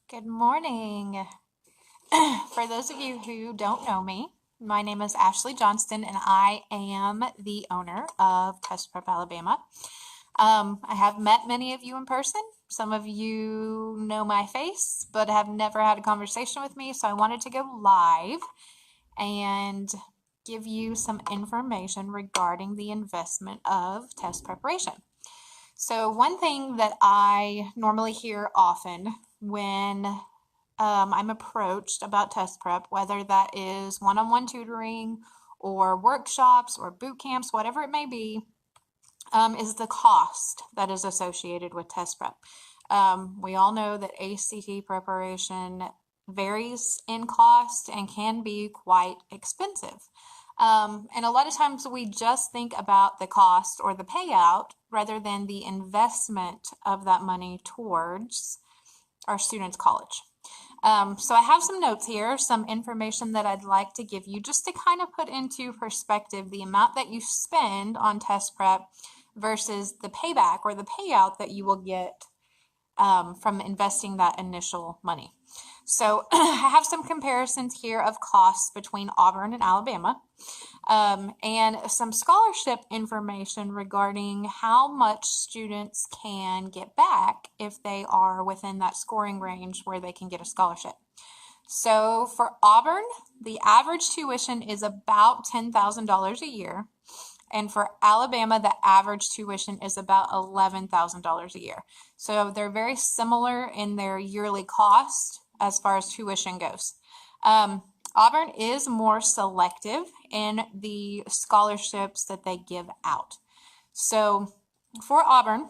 Good morning. For those of you who don't know me, my name is Ashley Johnston, and I am the owner of Test Prep Alabama. I have met many of you in person. Some of you know my face, but have never had a conversation with me, so I wanted to go live and give you some information regarding the investment of test preparation. So one thing that I normally hear often when I'm approached about test prep, whether that is one-on-one tutoring or workshops or boot camps, whatever it may be, is the cost that is associated with test prep. We all know that ACT preparation varies in cost and can be quite expensive. And a lot of times we just think about the cost or the payout rather than the investment of that money towards our students' college. So I have some notes here, some information that I'd like to give you just to kind of put into perspective the amount that you spend on test prep versus the payback or the payout that you will get from investing that initial money. So I have some comparisons here of costs between Auburn and Alabama, and some scholarship information regarding how much students can get back if they are within that scoring range where they can get a scholarship. So for Auburn, the average tuition is about $10,000 a year. And for Alabama, the average tuition is about $11,000 a year. So they're very similar in their yearly cost as far as tuition goes. Auburn is more selective in the scholarships that they give out. So for Auburn,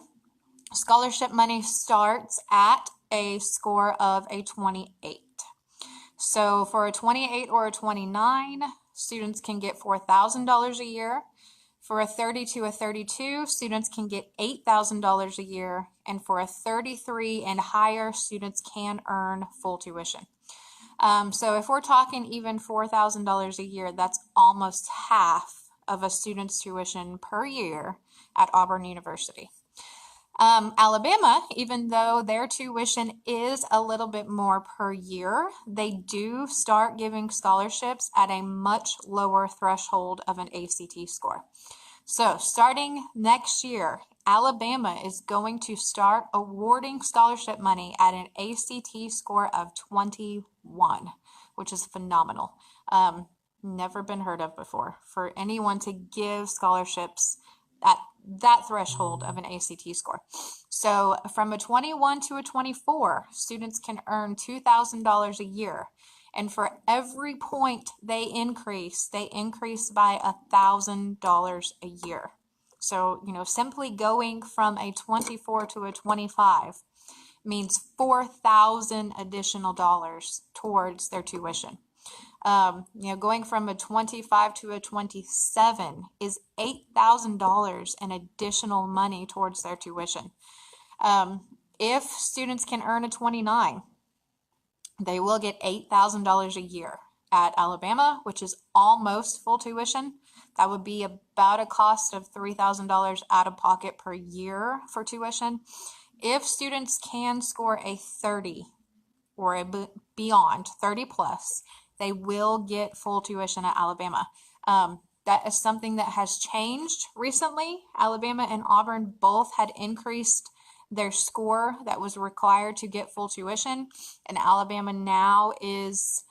scholarship money starts at a score of a 28. So for a 28 or a 29, students can get $4,000 a year. For a 30 to a 32, students can get $8,000 a year, and for a 33 and higher, students can earn full tuition. So if we're talking even $4,000 a year, that's almost half of a student's tuition per year at Auburn University. Alabama, even though their tuition is a little bit more per year, they do start giving scholarships at a much lower threshold of an ACT score. So starting next year, Alabama is going to start awarding scholarship money at an ACT score of 21, which is phenomenal. Never been heard of before for anyone to give scholarships at that threshold of an ACT score. So from a 21 to a 24, students can earn $2,000 a year. And for every point they increase by $1,000 a year. So, simply going from a 24 to a 25 means $4,000 additional dollars towards their tuition. Going from a 25 to a 27 is $8,000 in additional money towards their tuition. If students can earn a 29, they will get $8,000 a year at Alabama, which is almost full tuition. That would be about a cost of $3,000 out of pocket per year for tuition. If students can score a 30 or a beyond 30 plus, they will get full tuition at Alabama. That is something that has changed recently. Alabama and Auburn both had increased their score that was required to get full tuition, and Alabama now is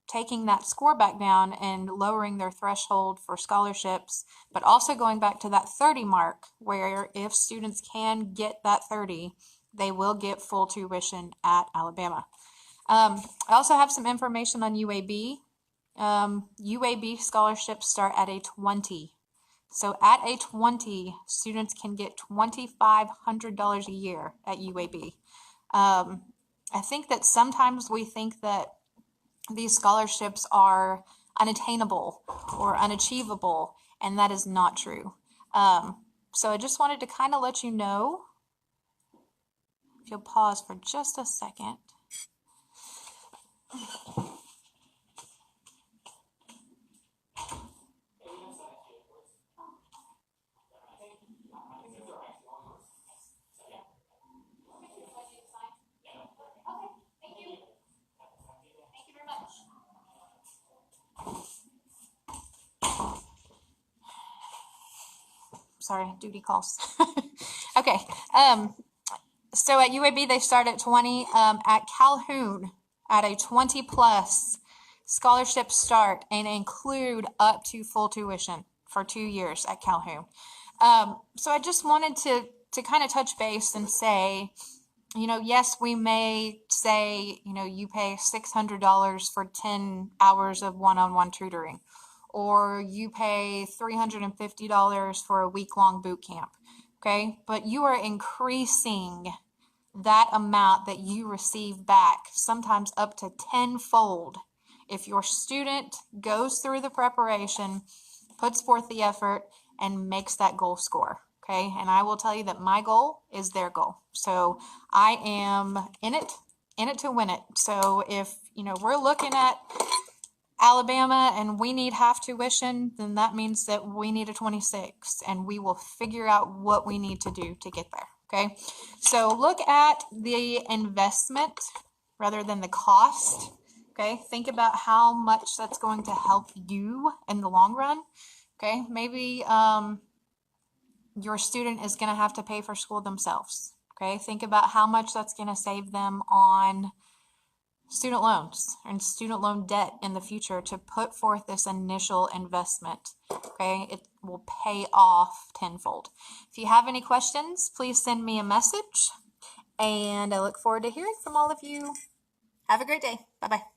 taking that score back down and lowering their threshold for scholarships, but also going back to that 30 mark, where if students can get that 30, they will get full tuition at Alabama. I also have some information on UAB. UAB scholarships start at a 20. So at a 20, students can get $2,500 a year at UAB. I think that sometimes we think that these scholarships are unattainable or unachievable, and that is not true. So I just wanted to kind of let you know, if you'll pause for just a second. sorry, duty calls. Okay. So at UAB, they start at 20. At Calhoun, at a 20 plus scholarship start and include up to full tuition for 2 years at Calhoun. So I just wanted to kind of touch base and say, yes, we may say, you pay $600 for 10 hours of one-on-one tutoring, or you pay $350 for a week-long boot camp, okay? But you are increasing that amount that you receive back, sometimes up to tenfold, if your student goes through the preparation, puts forth the effort, and makes that goal score. Okay, and I will tell you that my goal is their goal. So I am in it to win it. So if we're looking at Alabama and we need half tuition, then that means that we need a 26, and we will figure out what we need to do to get there. Okay, so look at the investment rather than the cost. Okay, think about how much that's going to help you in the long run. Okay, maybe your student is going to have to pay for school themselves. Okay, think about how much that's going to save them on student loans and student loan debt in the future to put forth this initial investment. Okay, it will pay off tenfold. If you have any questions, please send me a message, and I look forward to hearing from all of you. Have a great day. Bye-bye.